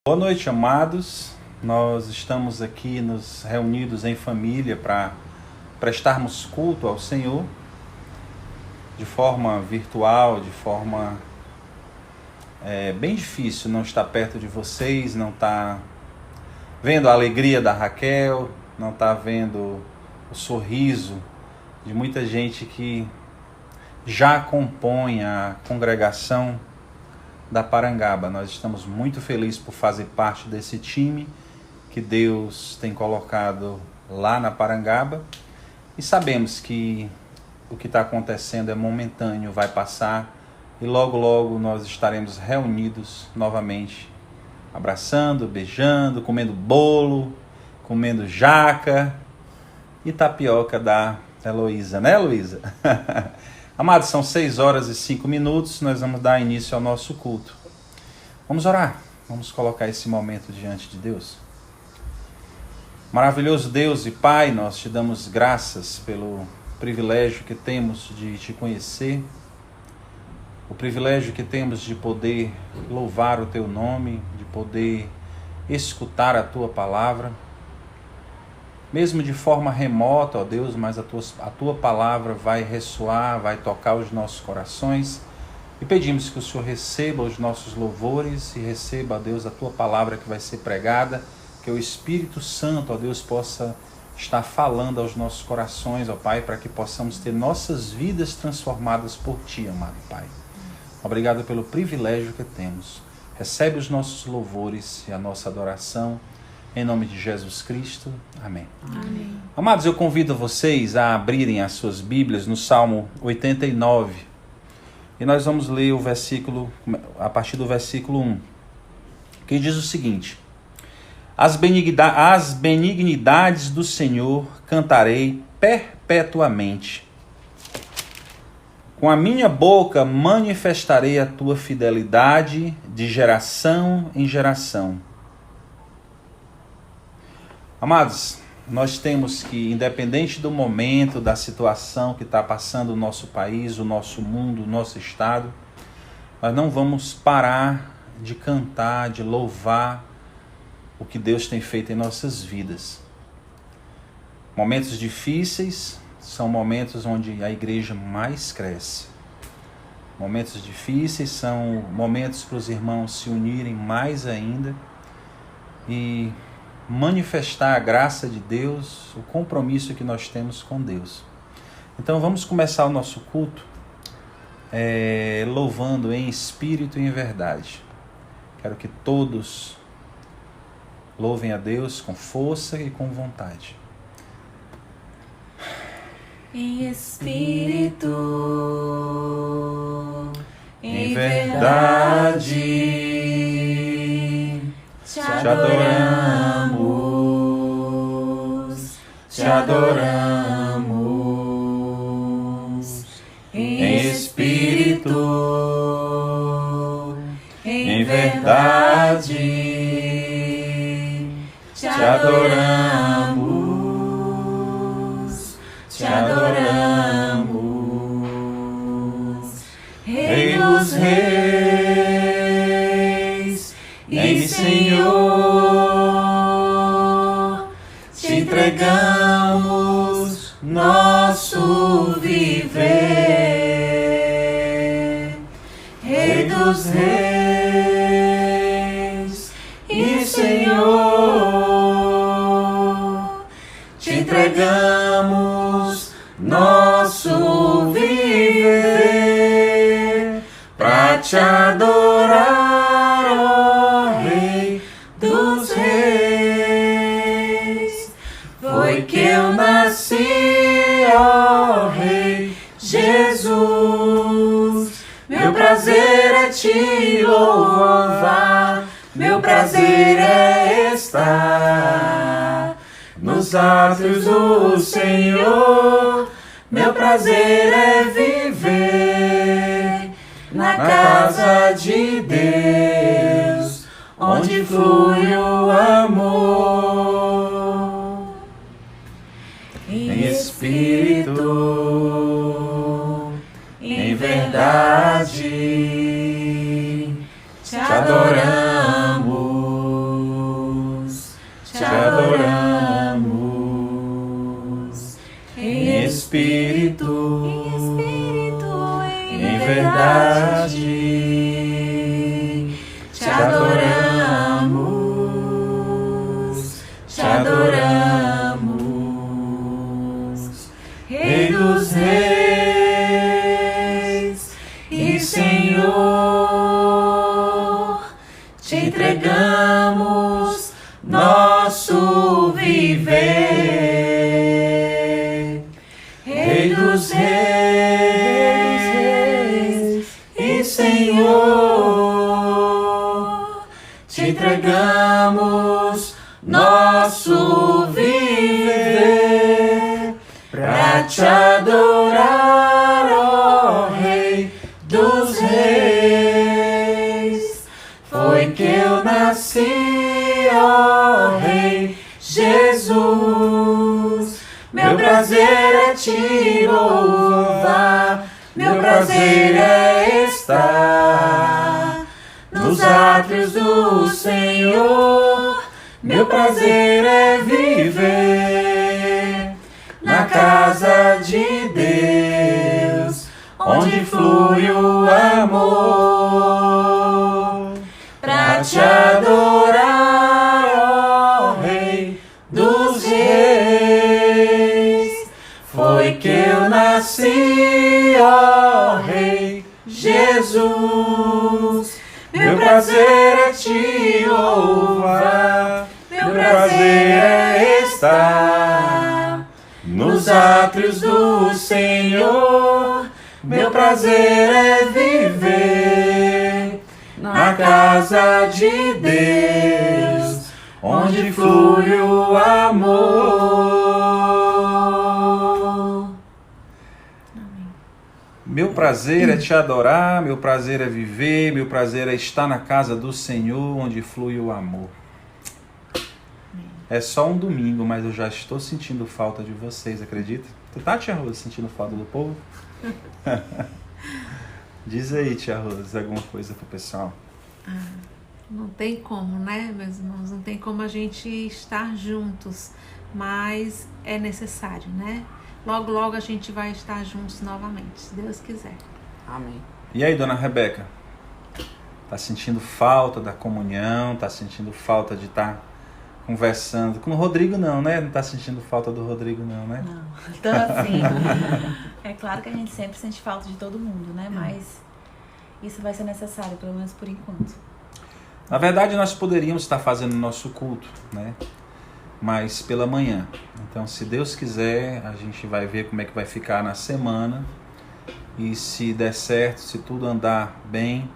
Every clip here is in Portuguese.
Boa noite, amados. Nós estamos aqui nos reunidos em família para prestarmos culto ao Senhor de forma virtual, de forma bem difícil não estar perto de vocês, não estar vendo a alegria da Raquel, não estar vendo o sorriso de muita gente que já compõe a congregação da Parangaba. Nós estamos muito felizes por fazer parte desse time que Deus tem colocado lá na Parangaba e sabemos que o que está acontecendo é momentâneo, vai passar e logo logo nós estaremos reunidos novamente, abraçando, beijando, comendo bolo, comendo jaca e tapioca da Heloísa, né, Heloísa? Amados, são 6h05, nós vamos dar início ao nosso culto. Vamos orar, vamos colocar esse momento diante de Deus. Maravilhoso Deus e Pai, nós te damos graças pelo privilégio que temos de te conhecer, o privilégio que temos de poder louvar o teu nome, de poder escutar a tua palavra, mesmo de forma remota, ó Deus, mas a tua palavra vai ressoar, vai tocar os nossos corações. E pedimos que o Senhor receba os nossos louvores e receba, ó Deus, a tua palavra que vai ser pregada, que o Espírito Santo, ó Deus, possa estar falando aos nossos corações, ó Pai, para que possamos ter nossas vidas transformadas por Ti, amado Pai. Obrigado pelo privilégio que temos. Recebe os nossos louvores e a nossa adoração. Em nome de Jesus Cristo. Amém. Amém. Amados, eu convido vocês a abrirem as suas Bíblias no Salmo 89. E nós vamos ler o versículo, a partir do versículo 1, que diz o seguinte: As benignidades do Senhor cantarei perpetuamente. Com a minha boca manifestarei a tua fidelidade de geração em geração. Amados, nós temos que, independente do momento, da situação que está passando o nosso país, o nosso mundo, o nosso estado, nós não vamos parar de cantar, de louvar o que Deus tem feito em nossas vidas. Momentos difíceis são momentos onde a igreja mais cresce. Momentos difíceis são momentos para os irmãos se unirem mais ainda e manifestar a graça de Deus, o compromisso que nós temos com Deus. Então vamos começar o nosso culto louvando em espírito e em verdade. Quero que todos louvem a Deus com força e com vontade. Em espírito, em verdade, te adoramos, te adoramos. Em espírito, em verdade, te adoramos, te adoramos. Rei dos reis e Senhor, te entregamos nosso viver. Rei dos reis e Senhor, te entregamos nosso viver pra te adorar, ó Rei dos reis. Foi que eu nasci, ó Rei Jesus. Meu prazer é te louvar, meu prazer é estar nos átrios do Senhor. Meu prazer é viver na casa de Deus, onde flui o amor. Em espírito, em verdade, te adoramos. adoramos, te adoramos, Rei dos Reis e Senhor, te entregamos nosso viver, Rei dos Reis e Senhor, te entregamos nosso viver, pra te adorar, ó Rei dos Reis. Foi que eu nasci, ó Rei Jesus. Meu prazer é te louvar, meu prazer é estar nos átrios do Senhor. Meu prazer é viver na casa de Deus, onde flui o amor, pra te adorar, ó Rei dos Reis. Foi que eu nasci, ó Rei Jesus. Meu prazer é te louvar, meu prazer é estar nos átrios do Senhor. Meu prazer é viver na casa de Deus, onde flui o amor. Meu prazer é te adorar, meu prazer é viver, meu prazer é estar na casa do Senhor, onde flui o amor. É só um domingo, mas eu já estou sentindo falta de vocês, acredita? Tu tá, tia Rosa, sentindo falta do povo? Diz aí, tia Rosa, alguma coisa pro pessoal. Não tem como, né, meus irmãos? Não tem como a gente estar juntos, mas é necessário, né? Logo, logo a gente vai estar juntos novamente, se Deus quiser. Amém. E aí, dona Rebeca? Tá sentindo falta da comunhão? Tá sentindo falta de estar conversando? Com o Rodrigo não, né? Não tá sentindo falta do Rodrigo não, né? Não, então assim, é claro que a gente sempre sente falta de todo mundo, né? Mas isso vai ser necessário, pelo menos por enquanto. Na verdade, nós poderíamos estar fazendo o nosso culto, né? Mas pela manhã. Então, se Deus quiser, a gente vai ver como é que vai ficar na semana. E se der certo, se tudo andar bem,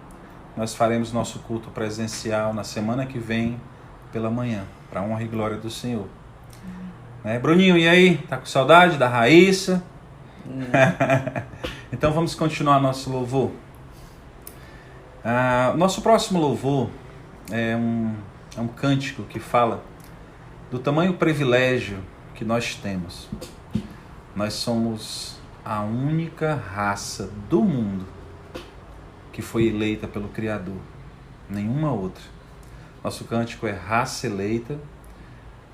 nós faremos nosso culto presencial na semana que vem, pela manhã, para honra e glória do Senhor. Né? Bruninho, e aí? Tá com saudade da Raíssa? Então vamos continuar nosso louvor. Nosso próximo louvor é um cântico que fala do tamanho privilégio que nós temos. Nós somos a única raça do mundo que foi eleita pelo Criador. Nenhuma outra. Nosso cântico é Raça Eleita,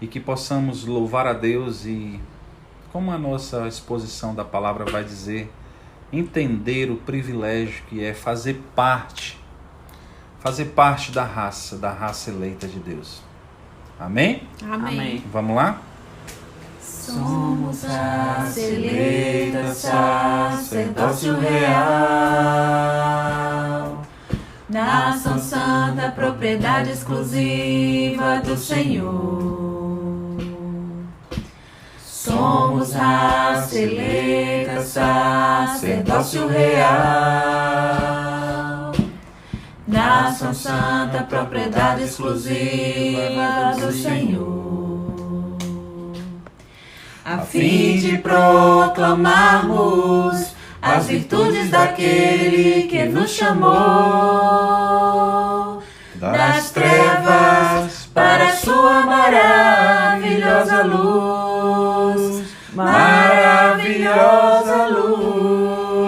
e que possamos louvar a Deus e, como a nossa exposição da palavra vai dizer, entender o privilégio que é fazer parte da raça eleita de Deus. Amém? Amém. Vamos lá? Somos raça eleita, sacerdócio real, nação santa, propriedade exclusiva do Senhor. Somos raça eleita, sacerdócio real, nação santa, propriedade exclusiva do Senhor. A fim de proclamarmos as virtudes daquele que nos chamou das trevas para sua maravilhosa luz, maravilhosa luz.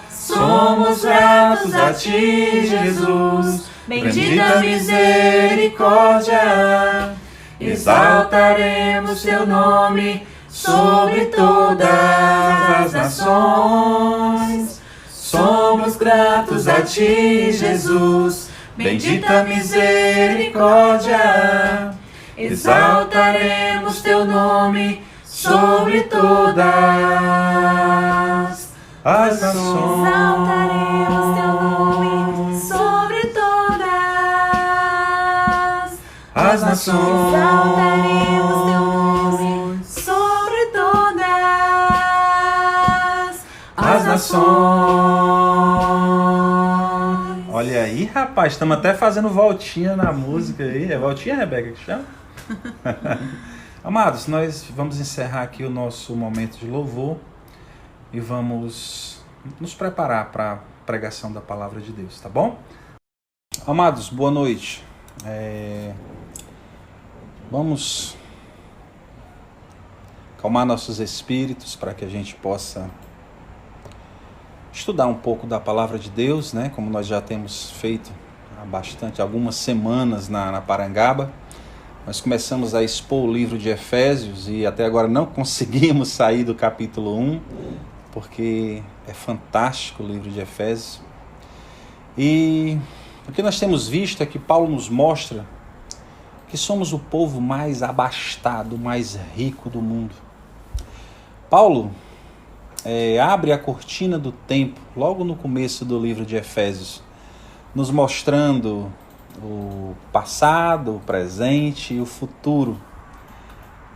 Somos gratos a ti, Jesus, bendita misericórdia. Exaltaremos teu nome sobre todas as nações. Somos gratos a ti, Jesus, bendita misericórdia. Exaltaremos teu nome sobre todas as nações. Exaltaremos teu nome sobre todas as nações. Exaltaremos teu nome sobre todas as nações. Olha aí, rapaz, estamos até fazendo voltinha na música aí. É voltinha, Rebeca, que chama? Amados, nós vamos encerrar aqui o nosso momento de louvor e vamos nos preparar para a pregação da palavra de Deus, tá bom? Amados, boa noite. Vamos acalmar nossos espíritos para que a gente possa estudar um pouco da palavra de Deus, né? Como nós já temos feito há algumas semanas na Parangaba. Nós começamos a expor o livro de Efésios e até agora não conseguimos sair do capítulo 1, porque é fantástico o livro de Efésios. E o que nós temos visto é que Paulo nos mostra que somos o povo mais abastado, mais rico do mundo. Paulo abre a cortina do tempo, logo no começo do livro de Efésios, nos mostrando o passado, o presente e o futuro.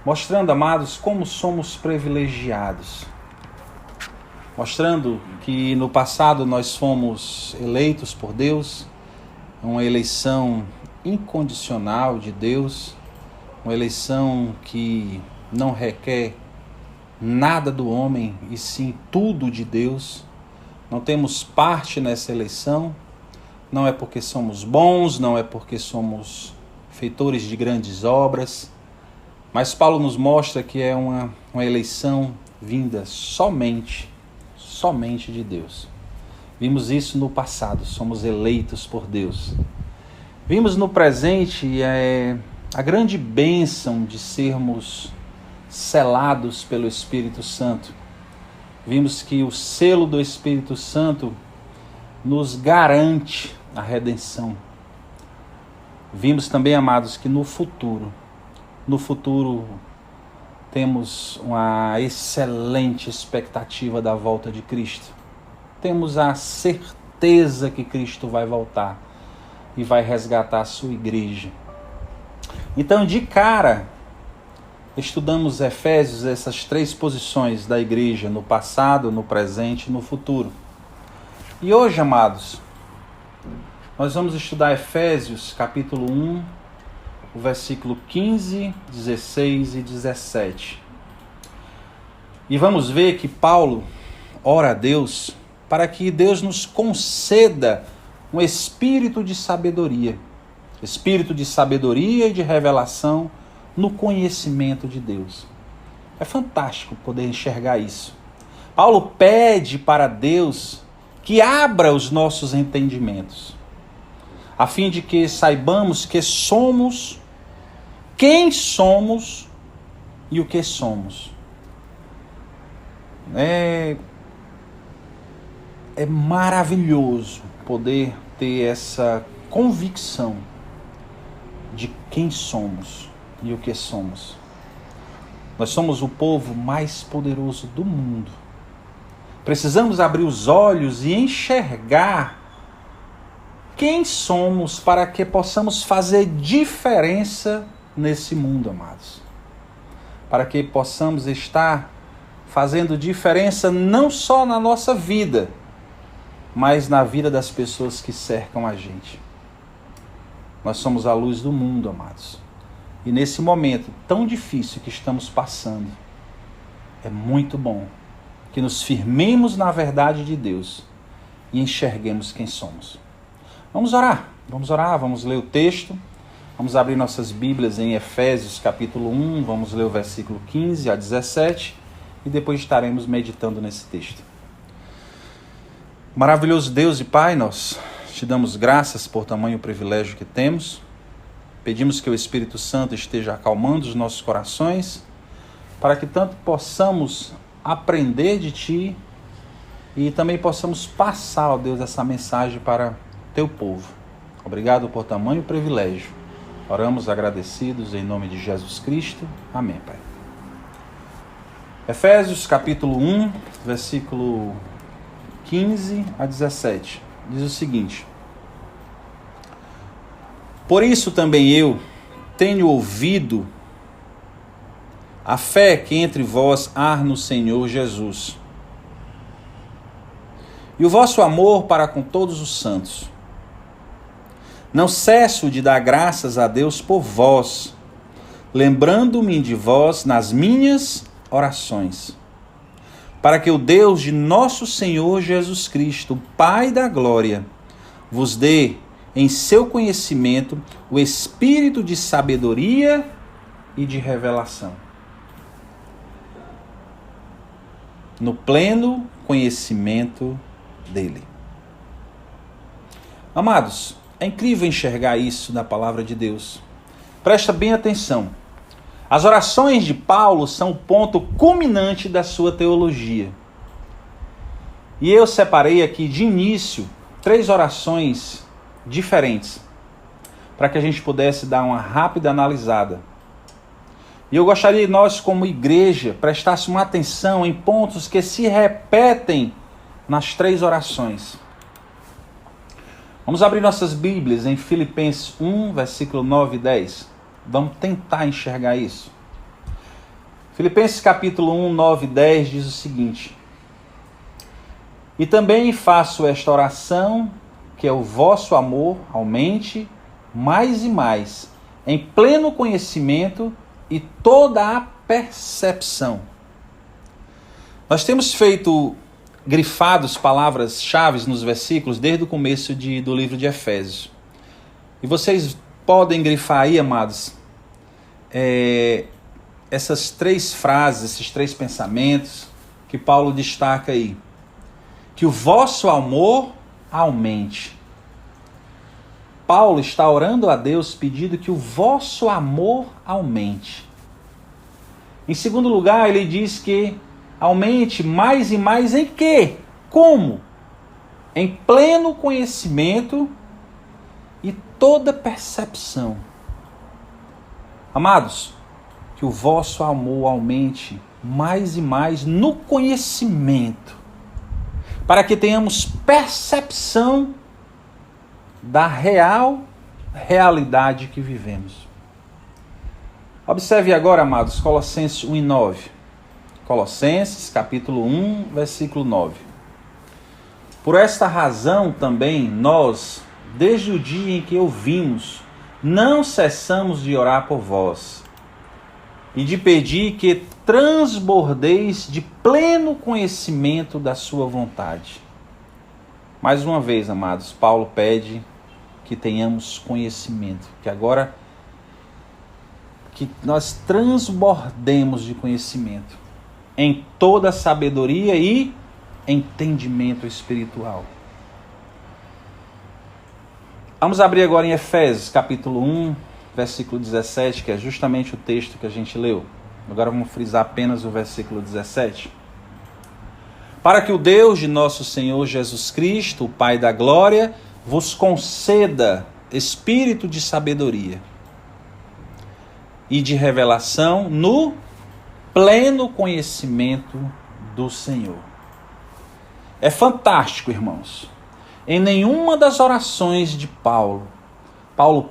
Mostrando, amados, como somos privilegiados. Mostrando que no passado nós fomos eleitos por Deus, uma eleição incondicional de Deus, uma eleição que não requer nada do homem, e sim tudo de Deus. Não temos parte nessa eleição, não é porque somos bons, não é porque somos feitores de grandes obras, mas Paulo nos mostra que é uma eleição vinda somente de Deus. Vimos isso no passado, somos eleitos por Deus. Vimos no presente a grande bênção de sermos selados pelo Espírito Santo. Vimos que o selo do Espírito Santo nos garante a redenção. Vimos também, amados, que no futuro temos uma excelente expectativa da volta de Cristo. Temos a certeza que Cristo vai voltar e vai resgatar a sua igreja. Então, de cara, estudamos Efésios, essas 3 posições da igreja, no passado, no presente e no futuro. E hoje, amados, nós vamos estudar Efésios capítulo 1, o versículo 15, 16 e 17. E vamos ver que Paulo ora a Deus para que Deus nos conceda um espírito de sabedoria e de revelação no conhecimento de Deus. É fantástico poder enxergar isso. Paulo pede para Deus que abra os nossos entendimentos, a fim de que saibamos que somos, quem somos e o que somos. É maravilhoso poder ter essa convicção de quem somos e o que somos. Nós somos o povo mais poderoso do mundo. Precisamos abrir os olhos e enxergar quem somos para que possamos fazer diferença nesse mundo, amados. Para que possamos estar fazendo diferença não só na nossa vida, mas na vida das pessoas que cercam a gente. Nós somos a luz do mundo, amados. E nesse momento tão difícil que estamos passando, é muito bom que nos firmemos na verdade de Deus e enxerguemos quem somos. Vamos orar, vamos ler o texto, vamos abrir nossas Bíblias em Efésios capítulo 1, vamos ler o versículo 15 a 17 e depois estaremos meditando nesse texto. Maravilhoso Deus e Pai, nós te damos graças por tamanho privilégio que temos. Pedimos que o Espírito Santo esteja acalmando os nossos corações, para que tanto possamos aprender de Ti e também possamos passar, ó Deus, essa mensagem para Teu povo. Obrigado por tamanho privilégio. Oramos agradecidos em nome de Jesus Cristo. Amém, Pai. Efésios capítulo 1, versículo 15 a 17. Diz o seguinte: Por isso também eu tenho ouvido a fé que entre vós há no Senhor Jesus, e o vosso amor para com todos os santos. Não cesso de dar graças a Deus por vós, lembrando-me de vós nas minhas orações, para que o Deus de nosso Senhor Jesus Cristo, Pai da glória, vos dê em seu conhecimento o espírito de sabedoria e de revelação, no pleno conhecimento dele. Amados, é incrível enxergar isso na palavra de Deus. Presta bem atenção. As orações de Paulo são o ponto culminante da sua teologia. E eu separei aqui de início 3 orações diferentes, para que a gente pudesse dar uma rápida analisada. E eu gostaria que nós, como igreja, prestássemos atenção em pontos que se repetem nas 3 orações. Vamos abrir nossas Bíblias em Filipenses 1, versículo 9 e 10. Vamos tentar enxergar isso. Filipenses capítulo 1, 9 e 10 diz o seguinte: E também faço esta oração, que é o vosso amor aumente mais e mais, em pleno conhecimento e toda a percepção. Nós temos grifados palavras-chave nos versículos desde o começo do livro de Efésios. E vocês podem grifar aí, amados, essas 3 frases, esses 3 pensamentos que Paulo destaca aí. Que o vosso amor aumente. Paulo está orando a Deus pedindo que o vosso amor aumente. Em segundo lugar, ele diz que aumente mais e mais em quê? Como? Em pleno conhecimento e toda percepção. Amados, que o vosso amor aumente mais e mais no conhecimento, para que tenhamos percepção da realidade que vivemos. Observe agora, amados, Colossenses 1 e 9. Colossenses, capítulo 1, versículo 9. Por esta razão também nós, desde o dia em que ouvimos, não cessamos de orar por vós e de pedir que transbordeis de pleno conhecimento da sua vontade. Mais uma vez, amados, Paulo pede que tenhamos conhecimento, que agora que nós transbordemos de conhecimento em toda sabedoria e entendimento espiritual. Vamos abrir agora em Efésios, capítulo 1, versículo 17, que é justamente o texto que a gente leu. Agora vamos frisar apenas o versículo 17. Para que o Deus de nosso Senhor Jesus Cristo, o Pai da glória, vos conceda espírito de sabedoria e de revelação no pleno conhecimento do Senhor. É fantástico, irmãos. Em nenhuma das orações de Paulo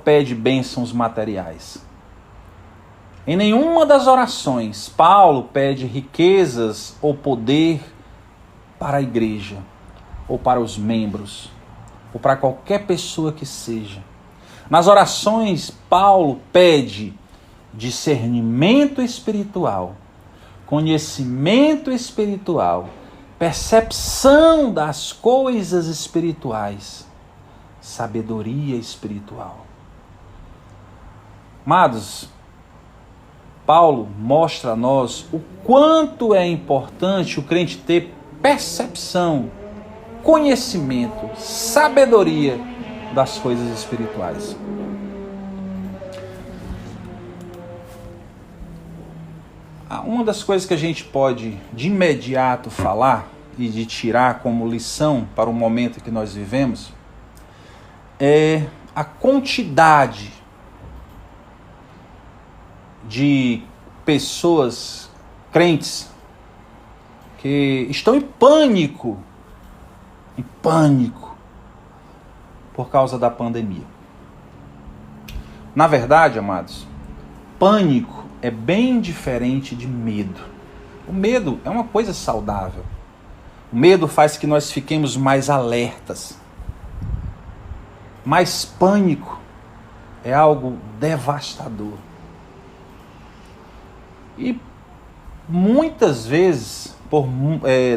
pede bênçãos materiais. Em nenhuma das orações, Paulo pede riquezas ou poder para a igreja, ou para os membros, ou para qualquer pessoa que seja. Nas orações, Paulo pede discernimento espiritual, conhecimento espiritual, percepção das coisas espirituais, sabedoria espiritual. Amados, Paulo mostra a nós o quanto é importante o crente ter percepção, conhecimento, sabedoria das coisas espirituais. Uma das coisas que a gente pode de imediato falar e de tirar como lição para o momento que nós vivemos é a quantidade de pessoas crentes que estão em pânico por causa da pandemia. Na verdade, amados, pânico é bem diferente de medo. O medo é uma coisa saudável. O medo faz que nós fiquemos mais alertas. Mas pânico é algo devastador. E muitas vezes,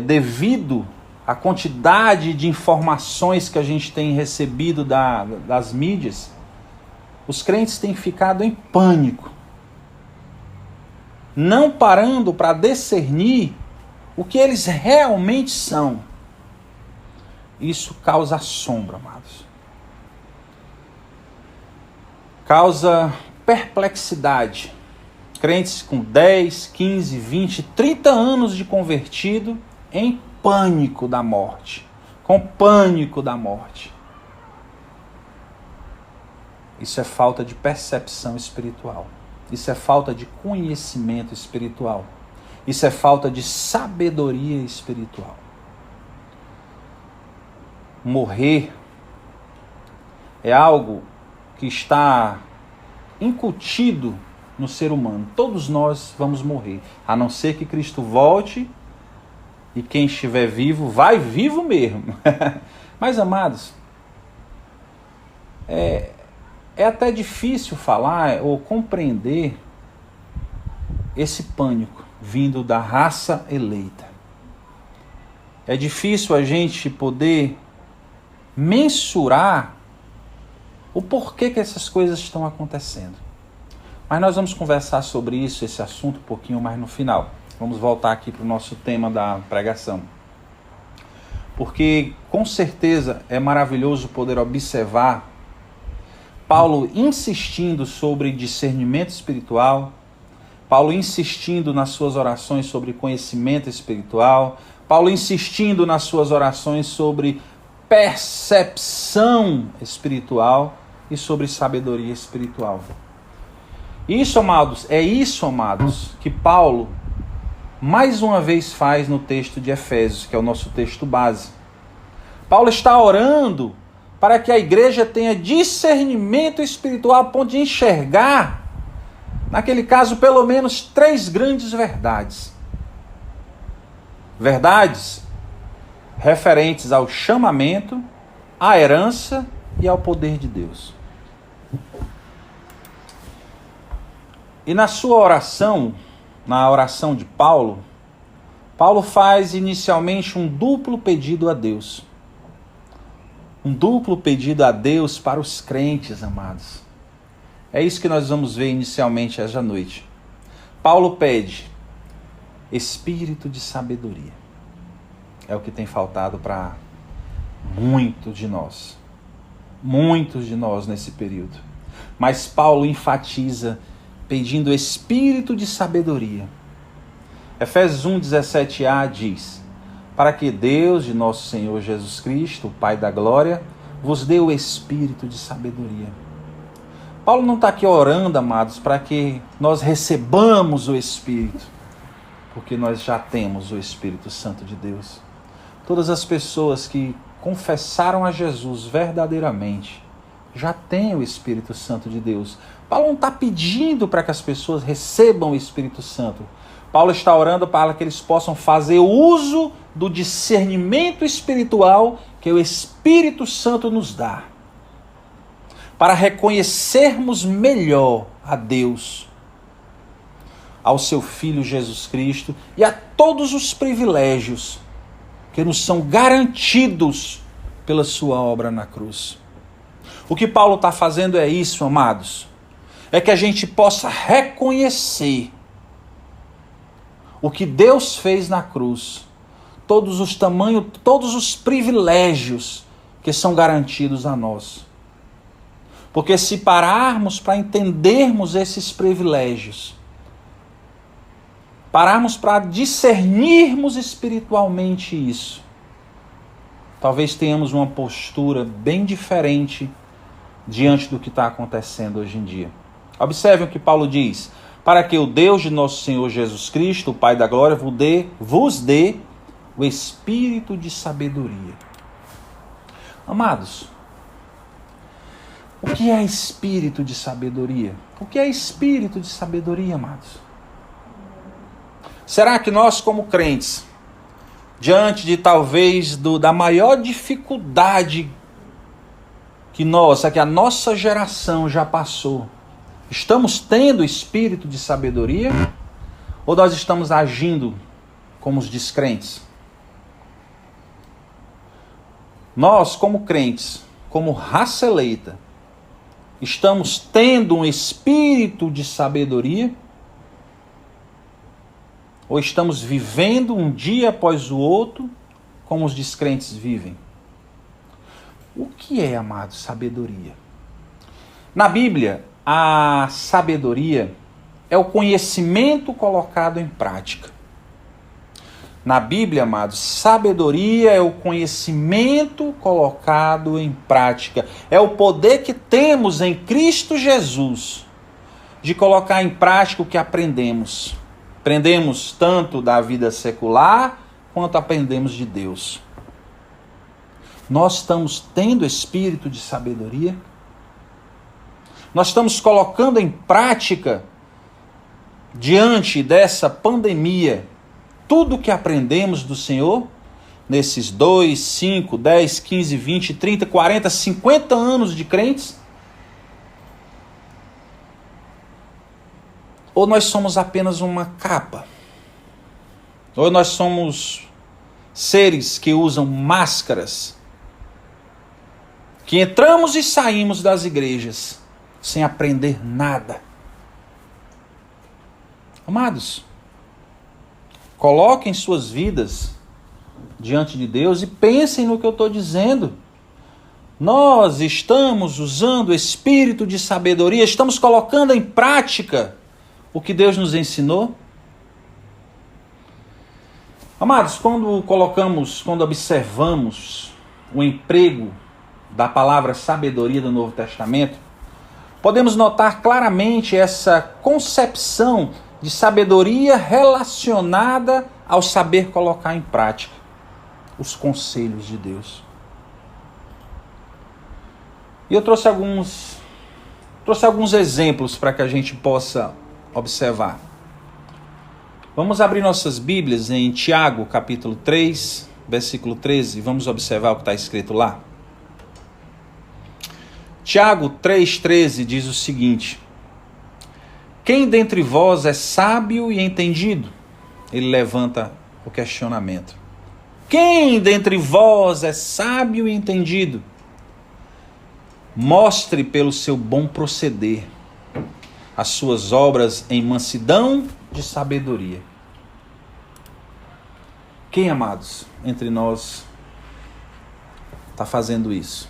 devido à quantidade de informações que a gente tem recebido das mídias, os crentes têm ficado em pânico, não parando para discernir o que eles realmente são. Isso causa assombro, amados. Causa perplexidade. Crentes com 10, 15, 20, 30 anos de convertido em pânico da morte. Com pânico da morte. Isso é falta de percepção espiritual. Isso é falta de conhecimento espiritual. Isso é falta de sabedoria espiritual. Morrer é algo que está incutido no ser humano. Todos nós vamos morrer, a não ser que Cristo volte e quem estiver vivo, vai vivo mesmo. Mas, amados, é até difícil falar ou compreender esse pânico vindo da raça eleita. É difícil a gente poder mensurar o porquê que essas coisas estão acontecendo. Mas nós vamos conversar sobre isso, esse assunto, um pouquinho mais no final. Vamos voltar aqui para o nosso tema da pregação. Porque, com certeza, é maravilhoso poder observar Paulo insistindo sobre discernimento espiritual, Paulo insistindo nas suas orações sobre conhecimento espiritual, Paulo insistindo nas suas orações sobre percepção espiritual e sobre sabedoria espiritual. Isso, amados, que Paulo mais uma vez faz no texto de Efésios, que é o nosso texto base. Paulo está orando para que a igreja tenha discernimento espiritual a ponto de enxergar, naquele caso, pelo menos 3 grandes verdades. Verdades referentes ao chamamento, à herança e ao poder de Deus. E na sua oração, na oração de Paulo, Paulo faz inicialmente um duplo pedido a Deus. Um duplo pedido a Deus para os crentes, amados. É isso que nós vamos ver inicialmente esta noite. Paulo pede espírito de sabedoria. É o que tem faltado para muitos de nós. Muitos de nós nesse período. Mas Paulo enfatiza pedindo espírito de sabedoria. Efésios 1:17a diz: para que Deus de nosso Senhor Jesus Cristo, o Pai da glória, vos dê o espírito de sabedoria. Paulo não está aqui orando, amados, para que nós recebamos o Espírito, porque nós já temos o Espírito Santo de Deus. Todas as pessoas que confessaram a Jesus verdadeiramente já têm o Espírito Santo de Deus. Paulo não está pedindo para que as pessoas recebam o Espírito Santo. Paulo está orando para que eles possam fazer uso do discernimento espiritual que o Espírito Santo nos dá, para reconhecermos melhor a Deus, ao seu Filho Jesus Cristo e a todos os privilégios que nos são garantidos pela sua obra na cruz. O que Paulo está fazendo é isso, amados, é que a gente possa reconhecer o que Deus fez na cruz, todos os tamanhos, todos os privilégios que são garantidos a nós. Porque se pararmos para entendermos esses privilégios, pararmos para discernirmos espiritualmente isso, talvez tenhamos uma postura bem diferente diante do que está acontecendo hoje em dia. Observem o que Paulo diz: para que o Deus de nosso Senhor Jesus Cristo, o Pai da glória, vos dê o espírito de sabedoria. Amados, o que é espírito de sabedoria? O que é espírito de sabedoria, amados? Será que nós, como crentes, diante de talvez da maior dificuldade que a nossa geração já passou, estamos tendo espírito de sabedoria? Ou nós estamos agindo como os descrentes? Nós, como crentes, como raça eleita, estamos tendo um espírito de sabedoria? Ou estamos vivendo um dia após o outro como os descrentes vivem? O que é, amado, sabedoria? Na Bíblia, a sabedoria é o conhecimento colocado em prática. Na Bíblia, amados, sabedoria é o conhecimento colocado em prática. É o poder que temos em Cristo Jesus de colocar em prática o que aprendemos. Aprendemos tanto da vida secular quanto aprendemos de Deus. Nós estamos tendo espírito de sabedoria? Nós estamos colocando em prática, diante dessa pandemia, tudo o que aprendemos do Senhor, nesses 2, 5, 10, 15, 20, 30, 40, 50 anos de crentes? Ou nós somos apenas uma capa? Ou nós somos seres que usam máscaras, que entramos e saímos das igrejas sem aprender nada? Amados, coloquem suas vidas diante de Deus e pensem no que eu estou dizendo. Nós estamos usando o espírito de sabedoria, estamos colocando em prática o que Deus nos ensinou? Amados, quando observamos o emprego da palavra sabedoria do Novo Testamento, podemos notar claramente essa concepção de sabedoria relacionada ao saber colocar em prática os conselhos de Deus. E eu trouxe alguns exemplos para que a gente possa observar. Vamos abrir nossas Bíblias em Tiago, capítulo 3, versículo 13. Vamos observar o que está escrito lá. Tiago 3,13 diz o seguinte: quem dentre vós é sábio e entendido? Ele levanta o questionamento. Quem dentre vós é sábio e entendido? Mostre pelo seu bom proceder as suas obras em mansidão de sabedoria. Quem, amados, entre nós está fazendo isso?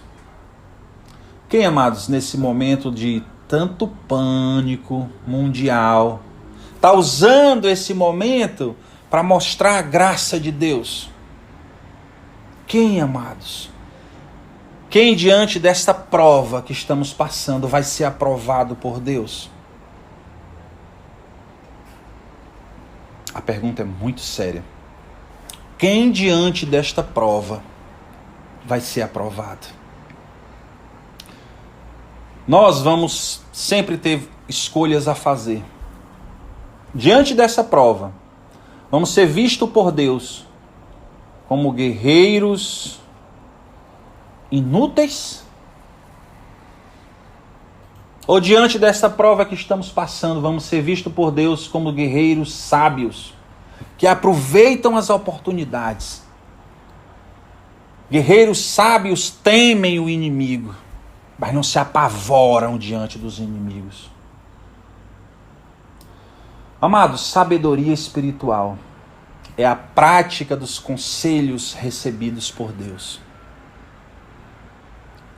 Quem, amados, nesse momento de tanto pânico mundial, está usando esse momento para mostrar a graça de Deus? Quem, amados? Quem diante desta prova que estamos passando vai ser aprovado por Deus? A pergunta é muito séria. Quem diante desta prova vai ser aprovado? Nós vamos sempre ter escolhas a fazer. Diante dessa prova, vamos ser vistos por Deus como guerreiros inúteis? Ou diante dessa prova que estamos passando, vamos ser vistos por Deus como guerreiros sábios, que aproveitam as oportunidades? Guerreiros sábios temem o inimigo, mas não se apavoram diante dos inimigos. Amados, sabedoria espiritual é a prática dos conselhos recebidos por Deus.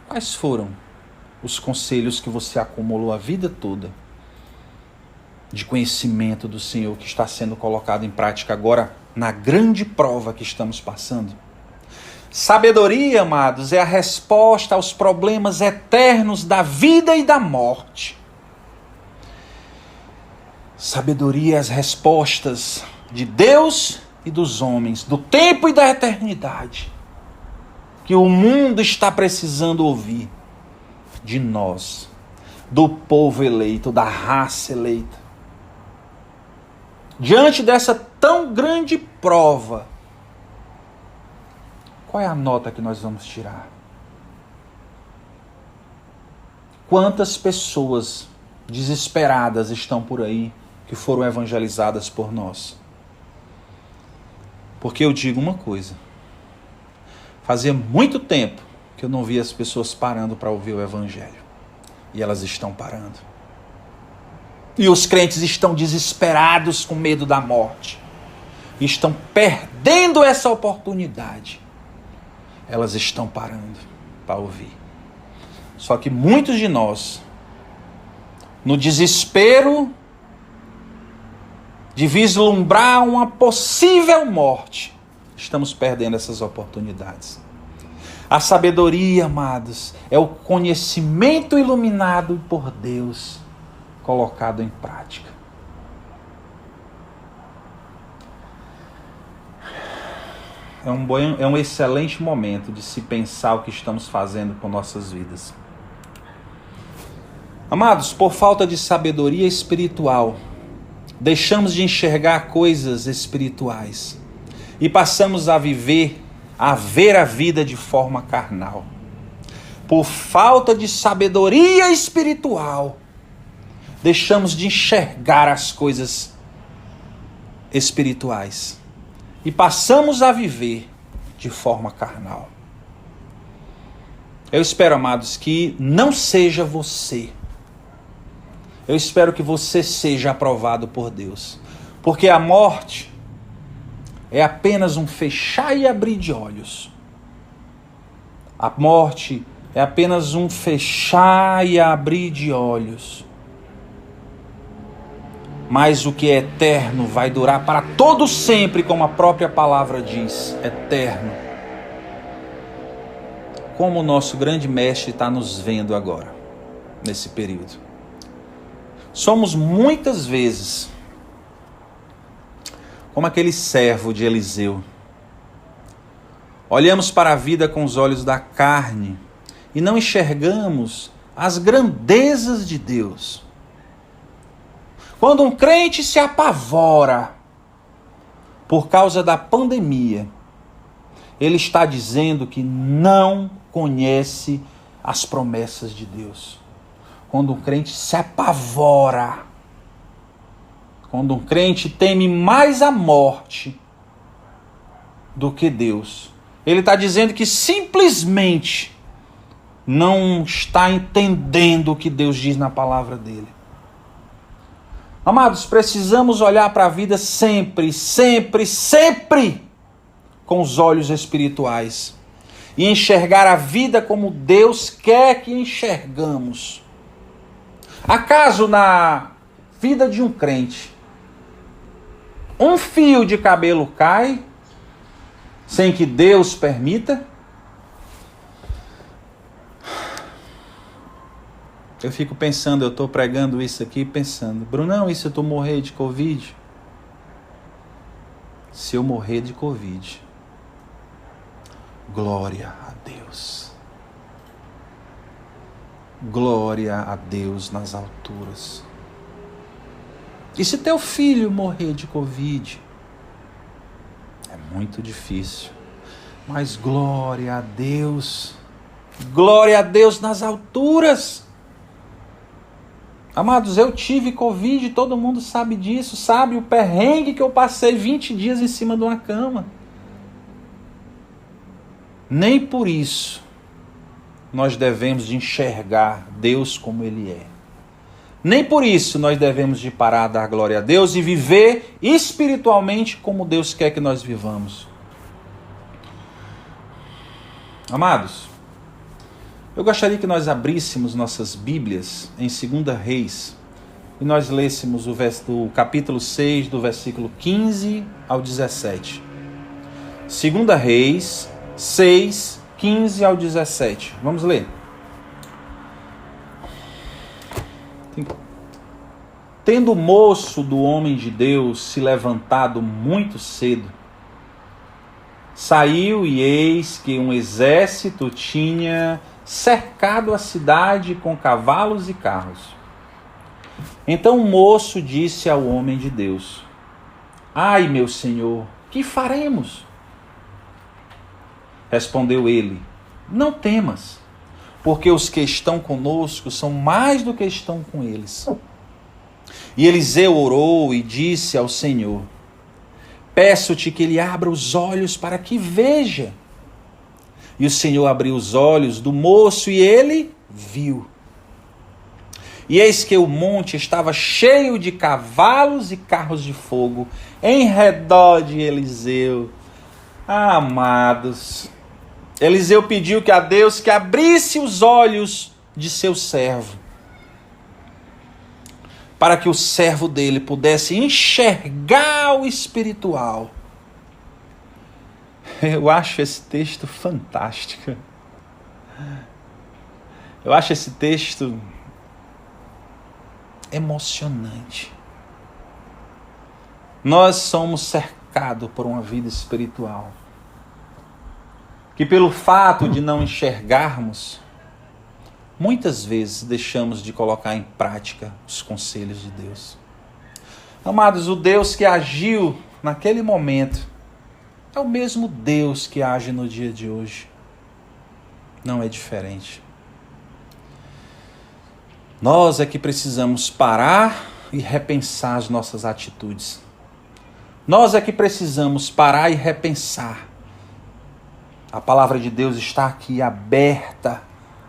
Quais foram os conselhos que você acumulou a vida toda de conhecimento do Senhor que está sendo colocado em prática agora na grande prova que estamos passando? Sabedoria, amados, é a resposta aos problemas eternos da vida e da morte. Sabedoria é as respostas de Deus e dos homens, do tempo e da eternidade, que o mundo está precisando ouvir de nós, do povo eleito, da raça eleita. Diante dessa tão grande prova, qual é a nota que nós vamos tirar? Quantas pessoas desesperadas estão por aí que foram evangelizadas por nós? Porque eu digo uma coisa, fazia muito tempo que eu não via as pessoas parando para ouvir o evangelho. E elas estão parando. E os crentes estão desesperados com medo da morte. Estão perdendo essa oportunidade. Elas estão parando para ouvir. Só que muitos de nós, no desespero de vislumbrar uma possível morte, estamos perdendo essas oportunidades. A sabedoria, amados, é o conhecimento iluminado por Deus, colocado em prática. É um excelente momento de se pensar o que estamos fazendo com nossas vidas. Amados, por falta de sabedoria espiritual, deixamos de enxergar coisas espirituais e passamos a ver a vida de forma carnal. Por falta de sabedoria espiritual, deixamos de enxergar as coisas espirituais e passamos a viver de forma carnal. Eu espero, amados, que não seja você. Eu espero que você seja aprovado por Deus. Porque a morte é apenas um fechar e abrir de olhos. A morte é apenas um fechar e abrir de olhos. Mas o que é eterno vai durar para todo sempre, como a própria palavra diz, eterno. Como o nosso grande mestre está nos vendo agora, nesse período. Somos muitas vezes como aquele servo de Eliseu. Olhamos para a vida com os olhos da carne e não enxergamos as grandezas de Deus. Quando um crente se apavora por causa da pandemia, ele está dizendo que não conhece as promessas de Deus. Quando um crente se apavora, quando um crente teme mais a morte do que Deus, ele está dizendo que simplesmente não está entendendo o que Deus diz na palavra dele. Amados, precisamos olhar para a vida sempre, sempre, sempre com os olhos espirituais e enxergar a vida como Deus quer que enxergamos. Acaso na vida de um crente, um fio de cabelo cai sem que Deus permita? Eu fico pensando, eu estou pregando isso aqui pensando, Brunão, e se eu morrer de Covid? Se eu morrer de Covid, glória a Deus. Glória a Deus nas alturas. E se teu filho morrer de Covid? É muito difícil. Mas glória a Deus. Glória a Deus nas alturas. Amados, eu tive Covid, todo mundo sabe disso, sabe o perrengue que eu passei 20 dias em cima de uma cama. Nem por isso nós devemos de enxergar Deus como Ele é. Nem por isso nós devemos de parar a dar glória a Deus e viver espiritualmente como Deus quer que nós vivamos. Amados, eu gostaria que nós abríssemos nossas Bíblias em 2 Reis e nós lêssemos o capítulo 6, do versículo 15 ao 17. 2 Reis 6, 15 ao 17. Vamos ler. Tendo o moço do homem de Deus se levantado muito cedo, saiu e eis que um exército tinha cercado a cidade com cavalos e carros. Então o moço disse ao homem de Deus: Ai, meu senhor, que faremos? Respondeu ele: Não temas, porque os que estão conosco são mais do que estão com eles. E Eliseu orou e disse ao Senhor: Peço-te que ele abra os olhos para que veja. E o Senhor abriu os olhos do moço e ele viu. E eis que o monte estava cheio de cavalos e carros de fogo em redor de Eliseu. Amados, Eliseu pediu a Deus que abrisse os olhos de seu servo, para que o servo dele pudesse enxergar o espiritual. Eu acho esse texto fantástico. Eu acho esse texto emocionante. Nós somos cercados por uma vida espiritual, que pelo fato de não enxergarmos, muitas vezes deixamos de colocar em prática os conselhos de Deus. Amados, o Deus que agiu naquele momento é o mesmo Deus que age no dia de hoje. Não é diferente. Nós é que precisamos parar e repensar as nossas atitudes. Nós é que precisamos parar e repensar. A palavra de Deus está aqui aberta,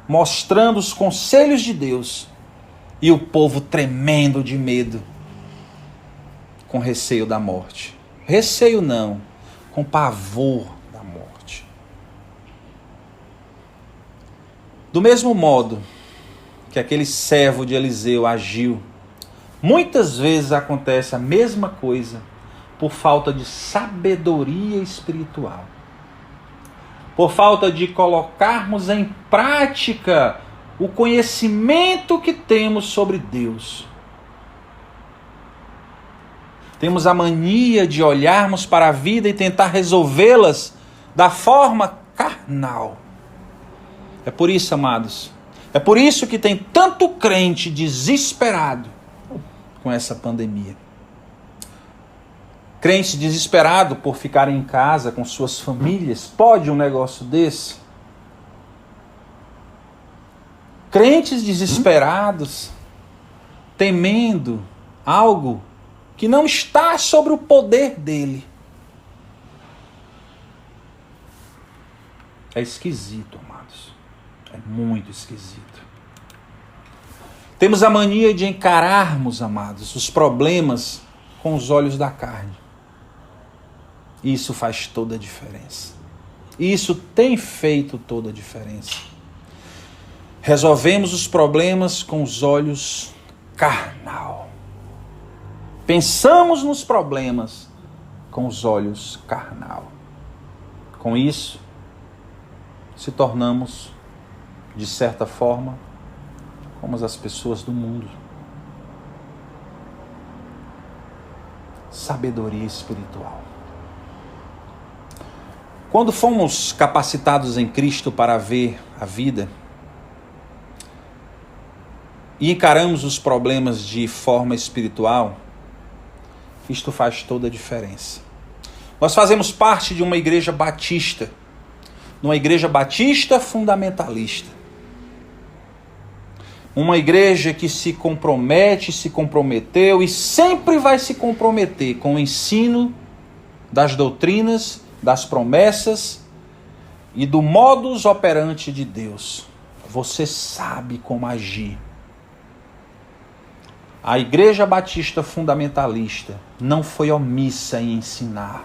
mostrando os conselhos de Deus, e o povo tremendo de medo, com receio da morte. Receio não, com pavor da morte. Do mesmo modo que aquele servo de Eliseu agiu, muitas vezes acontece a mesma coisa por falta de sabedoria espiritual. Por falta de colocarmos em prática o conhecimento que temos sobre Deus. Temos a mania de olharmos para a vida e tentar resolvê-las da forma carnal. É por isso, amados, é por isso que tem tanto crente desesperado com essa pandemia. Crente desesperado por ficar em casa com suas famílias. Pode um negócio desse? Crentes desesperados, temendo algo que não está sobre o poder dele. É esquisito, amados. É muito esquisito. Temos a mania de encararmos, amados, os problemas com os olhos da carne. Isso faz toda a diferença. Isso tem feito toda a diferença. Resolvemos os problemas com os olhos carnal. Pensamos nos problemas com os olhos carnal. Com isso, se tornamos, de certa forma, como as pessoas do mundo. Sabedoria espiritual. Quando fomos capacitados em Cristo para ver a vida e encaramos os problemas de forma espiritual, isto faz toda a diferença. Nós fazemos parte de uma igreja batista, uma igreja batista fundamentalista. Uma igreja que se compromete, se comprometeu e sempre vai se comprometer com o ensino das doutrinas, das promessas e do modus operandi de Deus. Você sabe como agir. A Igreja Batista Fundamentalista não foi omissa em ensinar.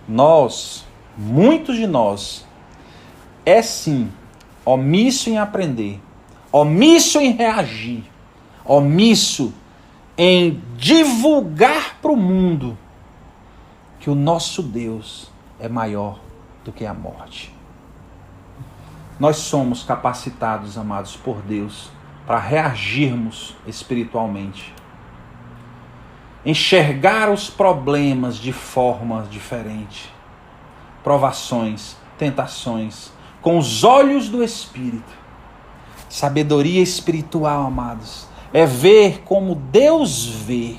Nós, muitos de nós, é sim omisso em aprender, omisso em reagir, omisso em divulgar para o mundo que o nosso Deus é maior do que a morte. Nós somos capacitados, amados, por Deus, para reagirmos espiritualmente. Enxergar os problemas de forma diferente. Provações, tentações, com os olhos do Espírito. Sabedoria espiritual, amados, é ver como Deus vê.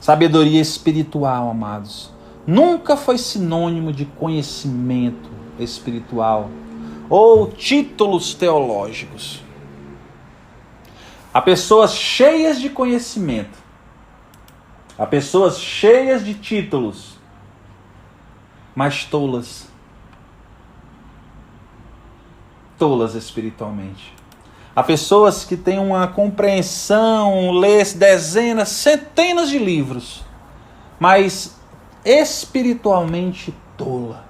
Sabedoria espiritual, amados, nunca foi sinônimo de conhecimento espiritual ou títulos teológicos. Há pessoas cheias de conhecimento, há pessoas cheias de títulos, mas tolas espiritualmente. Há pessoas que têm uma compreensão, lê dezenas, centenas de livros, mas espiritualmente tola.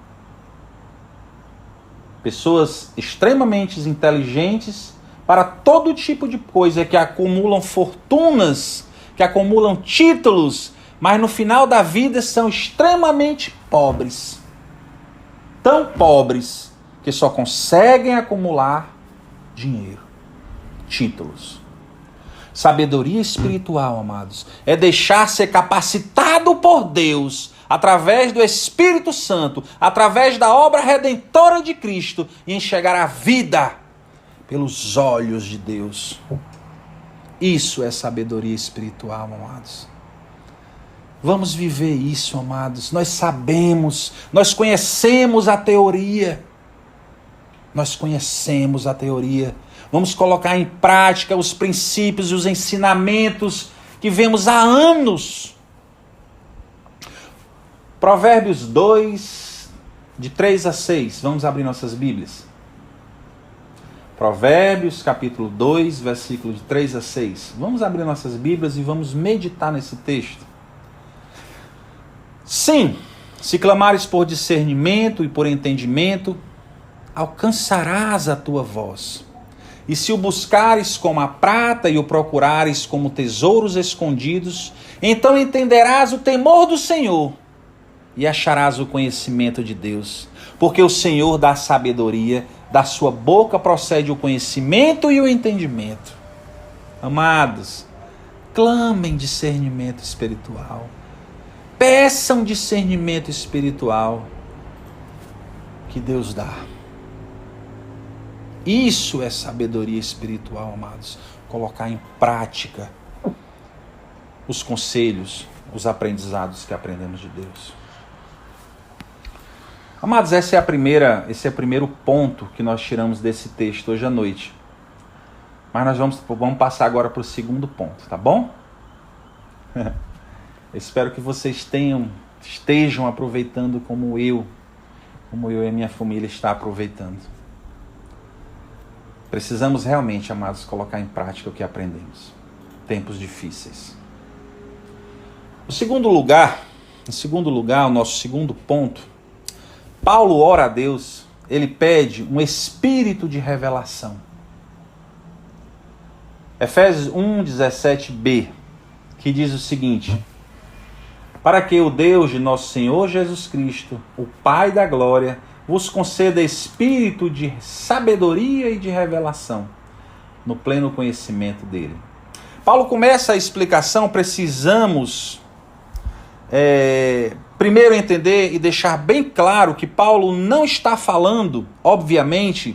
Pessoas extremamente inteligentes para todo tipo de coisa, que acumulam fortunas, que acumulam títulos, mas no final da vida são extremamente pobres. Tão pobres que só conseguem acumular dinheiro, títulos. Sabedoria espiritual, amados, é deixar ser capacitado por Deus, através do Espírito Santo, através da obra redentora de Cristo, e enxergar a vida pelos olhos de Deus. Isso é sabedoria espiritual, amados. Vamos viver isso, amados. Nós sabemos, nós conhecemos a teoria. Nós conhecemos a teoria. Vamos colocar em prática os princípios e os ensinamentos que vemos há anos. Provérbios 2, de 3 a 6. Vamos abrir nossas Bíblias. Provérbios, capítulo 2, versículos de 3 a 6. Vamos abrir nossas Bíblias e vamos meditar nesse texto. Sim, se clamares por discernimento e por entendimento, alcançarás a tua voz. E se o buscares como a prata e o procurares como tesouros escondidos, então entenderás o temor do Senhor e acharás o conhecimento de Deus. Porque o Senhor dá sabedoria, da sua boca procede o conhecimento e o entendimento. Amados, clamem discernimento espiritual. Peçam discernimento espiritual que Deus dá. Isso é sabedoria espiritual, amados. Colocar em prática os conselhos, os aprendizados que aprendemos de Deus. Amados, esse é o primeiro ponto que nós tiramos desse texto hoje à noite. Mas nós vamos passar agora para o segundo ponto, tá bom? Eu espero que vocês estejam aproveitando como eu e a minha família está aproveitando. Precisamos realmente, amados, colocar em prática o que aprendemos. Tempos difíceis. Em segundo lugar, o nosso segundo ponto, Paulo ora a Deus, ele pede um espírito de revelação. Efésios 1:17b, que diz o seguinte: para que o Deus de nosso Senhor Jesus Cristo, o Pai da glória, vos conceda espírito de sabedoria e de revelação, no pleno conhecimento dele. Paulo começa a explicação, precisamos primeiro entender e deixar bem claro que Paulo não está falando, obviamente,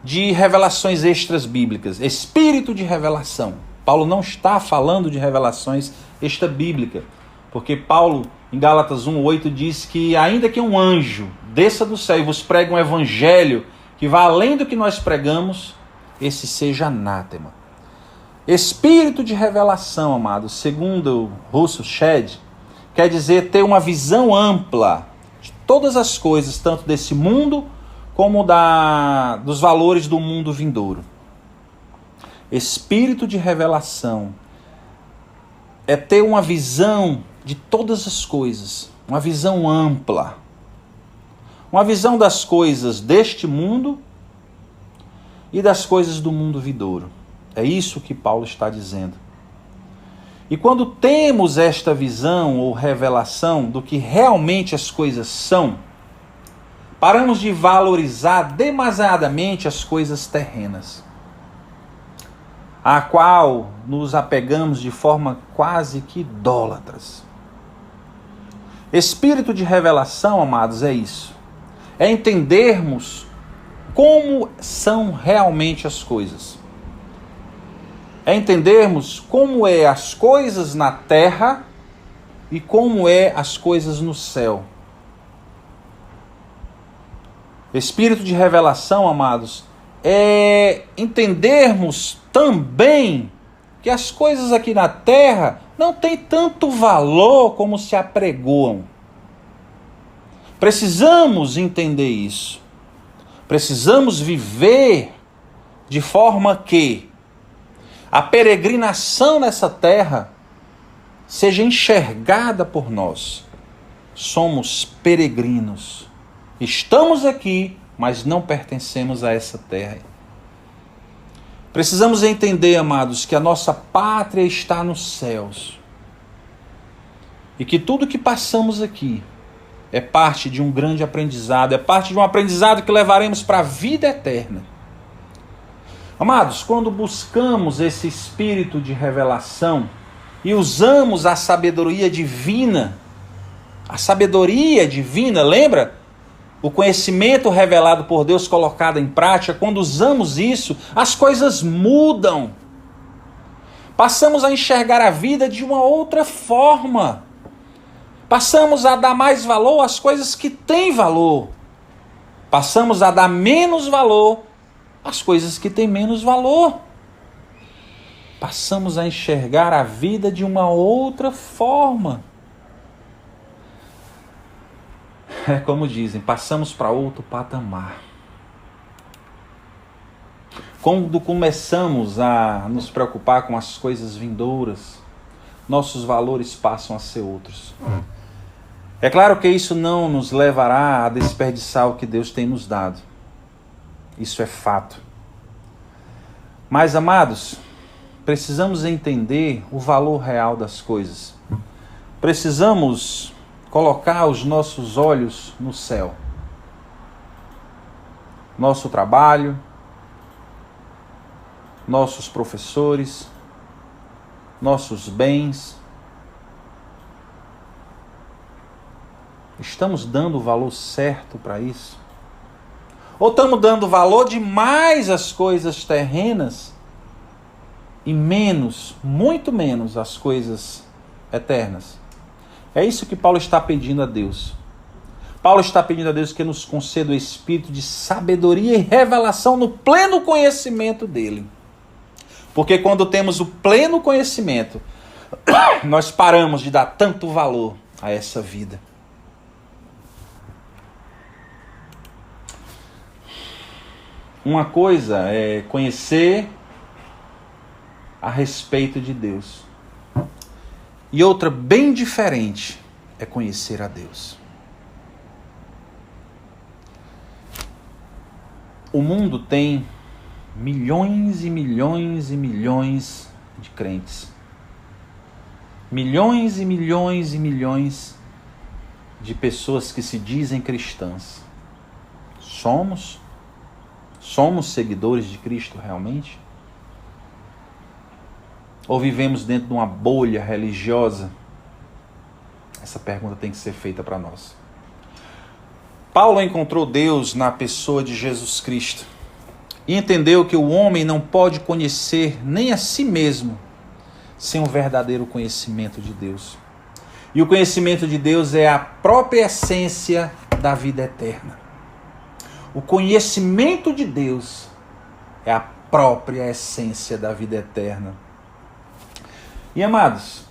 de revelações extras bíblicas, espírito de revelação. Paulo não está falando de revelações extra bíblicas, porque Paulo, em Gálatas 1:8, diz que ainda que um anjo desça do céu e vos pregue um evangelho que vá além do que nós pregamos, esse seja anátema. Espírito de revelação, amados, segundo o Russell Shedd, quer dizer ter uma visão ampla de todas as coisas, tanto desse mundo como dos valores do mundo vindouro. Espírito de revelação é ter uma visão de todas as coisas, uma visão ampla, uma visão das coisas deste mundo e das coisas do mundo vindouro. É isso que Paulo está dizendo. E quando temos esta visão ou revelação do que realmente as coisas são, Paramos de valorizar demasiadamente as coisas terrenas, a qual nos apegamos de forma quase que idólatras. Espírito de revelação, amados, é isso. É entendermos como são realmente as coisas. É entendermos como é as coisas na terra e como é as coisas no céu. Espírito de revelação, amados, é entendermos também que as coisas aqui na terra não têm tanto valor como se apregoam. Precisamos entender isso. Precisamos viver de forma que a peregrinação nessa terra seja enxergada por nós. Somos peregrinos. Estamos aqui, mas não pertencemos a essa terra. Precisamos entender, amados, que a nossa pátria está nos céus. E que tudo que passamos aqui é parte de um grande aprendizado, é parte de um aprendizado que levaremos para a vida eterna. Amados, quando buscamos esse espírito de revelação e usamos a sabedoria divina, lembra? O conhecimento revelado por Deus colocado em prática, quando usamos isso, as coisas mudam. Passamos a enxergar a vida de uma outra forma. Passamos a dar mais valor às coisas que têm valor. Passamos a dar menos valor às coisas que têm menos valor. Passamos a enxergar a vida de uma outra forma. É como dizem, passamos para outro patamar. Quando começamos a nos preocupar com as coisas vindouras, nossos valores passam a ser outros. É claro que isso não nos levará a desperdiçar o que Deus tem nos dado. Isso é fato. Mas, amados, precisamos entender o valor real das coisas. Precisamos colocar os nossos olhos no céu. Nosso trabalho, nossos professores, nossos bens. Estamos dando o valor certo para isso? Ou estamos dando valor demais às coisas terrenas e menos, muito menos, às coisas eternas? É isso que Paulo está pedindo a Deus. Paulo está pedindo a Deus que nos conceda o espírito de sabedoria e revelação no pleno conhecimento dele. Porque quando temos o pleno conhecimento, nós paramos de dar tanto valor a essa vida. Uma coisa é conhecer a respeito de Deus. E outra bem diferente é conhecer a Deus. O mundo tem milhões e milhões e milhões de crentes. Milhões e milhões e milhões de pessoas que se dizem cristãs. Somos seguidores de Cristo realmente? Ou vivemos dentro de uma bolha religiosa? Essa pergunta tem que ser feita para nós. Paulo encontrou Deus na pessoa de Jesus Cristo e entendeu que o homem não pode conhecer nem a si mesmo sem um verdadeiro conhecimento de Deus. E o conhecimento de Deus é a própria essência da vida eterna. O conhecimento de Deus é a própria essência da vida eterna. E amados,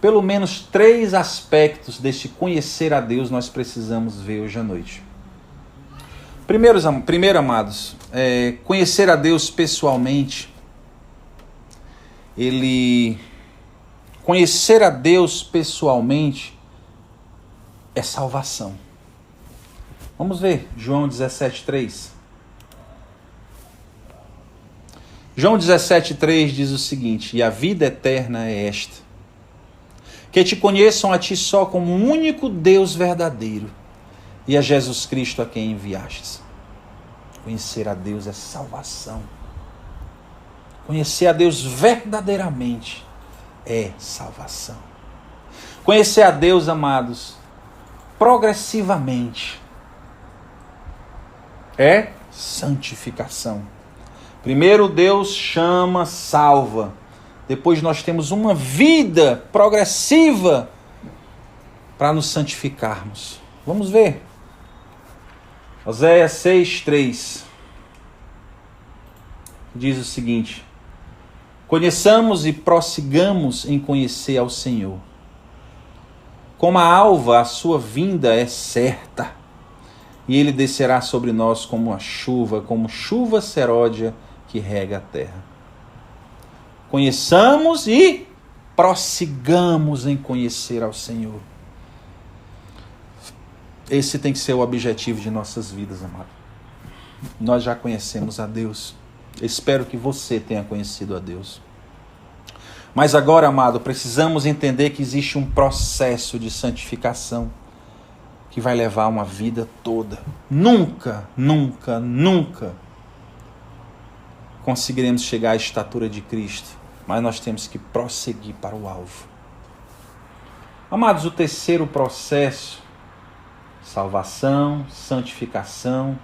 pelo menos 3 aspectos deste conhecer a Deus nós precisamos ver hoje à noite. Primeiro, amados, conhecer a Deus pessoalmente. Conhecer a Deus pessoalmente é salvação. Vamos ver João 17,3. João 17,3 diz o seguinte: e a vida eterna é esta, que te conheçam a ti só como o único Deus verdadeiro e a Jesus Cristo a quem enviastes. Conhecer a Deus é salvação. Conhecer a Deus verdadeiramente é salvação. Conhecer a Deus, amados, progressivamente é santificação. Primeiro Deus chama, salva. Depois nós temos uma vida progressiva para nos santificarmos. Vamos ver. Oséias 6:3 diz o seguinte: conheçamos e prossigamos em conhecer ao Senhor. Como a alva, a sua vinda é certa, e ele descerá sobre nós como chuva seródia que rega a terra. Conheçamos e prossigamos em conhecer ao Senhor. Esse tem que ser o objetivo de nossas vidas, amado. Nós já conhecemos a Deus. Espero que você tenha conhecido a Deus. Mas agora, amado, precisamos entender que existe um processo de santificação que vai levar uma vida toda. Nunca conseguiremos chegar à estatura de Cristo, mas nós temos que prosseguir para o alvo. Amados, o terceiro processo: salvação, santificação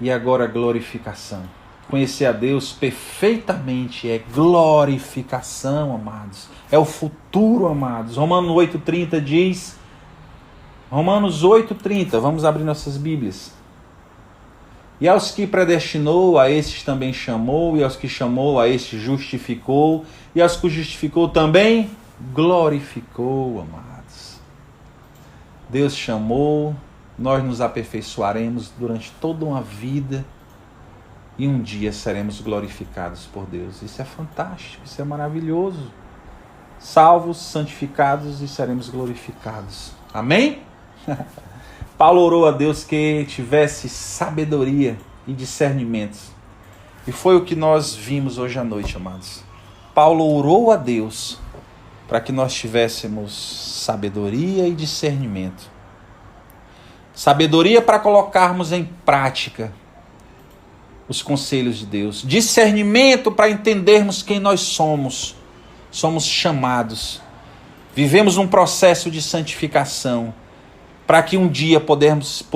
e agora glorificação. Conhecer a Deus perfeitamente é glorificação, amados. É o futuro, amados. Romanos 8:30 diz... Romanos 8:30, vamos abrir nossas Bíblias. E aos que predestinou, a esses também chamou, e aos que chamou, a esses justificou, e aos que justificou também glorificou, amados. Deus chamou, nós nos aperfeiçoaremos durante toda uma vida, e um dia seremos glorificados por Deus. Isso é fantástico, isso é maravilhoso. Salvos, santificados e seremos glorificados. Amém? Paulo orou a Deus que tivesse sabedoria e discernimento. E foi o que nós vimos hoje à noite, amados. Paulo orou a Deus para que nós tivéssemos sabedoria e discernimento. Sabedoria para colocarmos em prática os conselhos de Deus. Discernimento para entendermos quem nós somos. Somos chamados. Vivemos um processo de santificação para que um dia podermos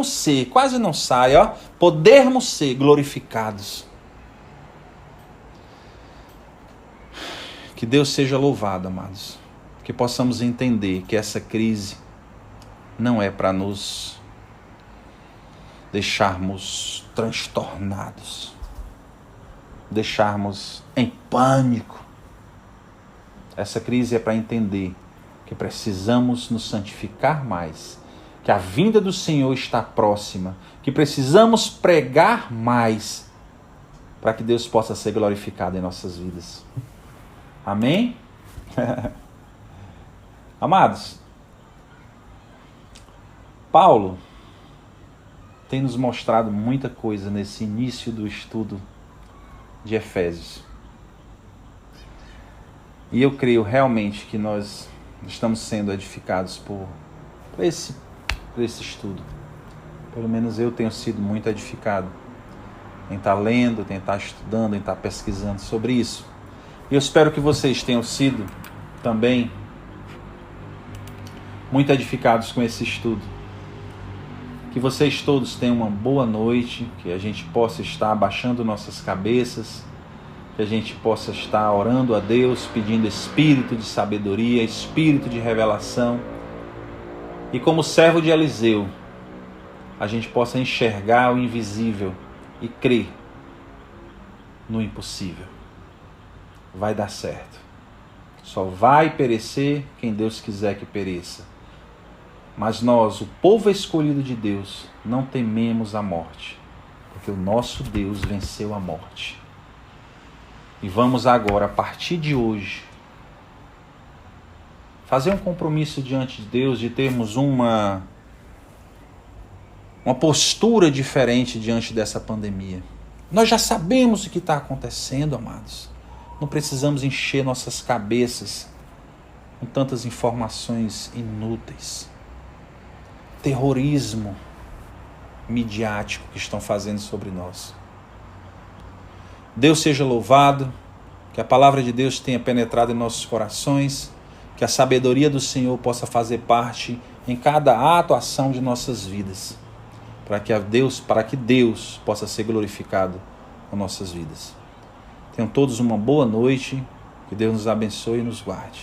ser, quase não sai, podermos ser glorificados. Que Deus seja louvado, amados. Que possamos entender que essa crise não é para nos deixarmos transtornados, deixarmos em pânico. Essa crise é para entender que precisamos nos santificar mais, que a vinda do Senhor está próxima, que precisamos pregar mais para que Deus possa ser glorificado em nossas vidas. Amém? Amados, Paulo tem nos mostrado muita coisa nesse início do estudo de Efésios. E eu creio realmente que nós estamos sendo edificados por esse estudo. Pelo menos eu tenho sido muito edificado em estar lendo, em estar estudando, em estar pesquisando sobre isso. E eu espero que vocês tenham sido também muito edificados com esse estudo. Que vocês todos tenham uma boa noite, que a gente possa estar abaixando nossas cabeças, que a gente possa estar orando a Deus, pedindo espírito de sabedoria, espírito de revelação. E como servo de Eliseu, a gente possa enxergar o invisível e crer no impossível. Vai dar certo. Só vai perecer quem Deus quiser que pereça. Mas nós, o povo escolhido de Deus, não tememos a morte, porque o nosso Deus venceu a morte. E vamos agora, a partir de hoje, fazer um compromisso diante de Deus de termos uma postura diferente diante dessa pandemia. Nós já sabemos o que está acontecendo, amados. Não precisamos encher nossas cabeças com tantas informações inúteis. terrorismo midiático que estão fazendo sobre nós. Deus seja louvado, que a palavra de Deus tenha penetrado em nossos corações, que a sabedoria do Senhor possa fazer parte em cada ato, ação de nossas vidas, para que Deus possa ser glorificado em nossas vidas. Tenham todos uma boa noite, que Deus nos abençoe e nos guarde.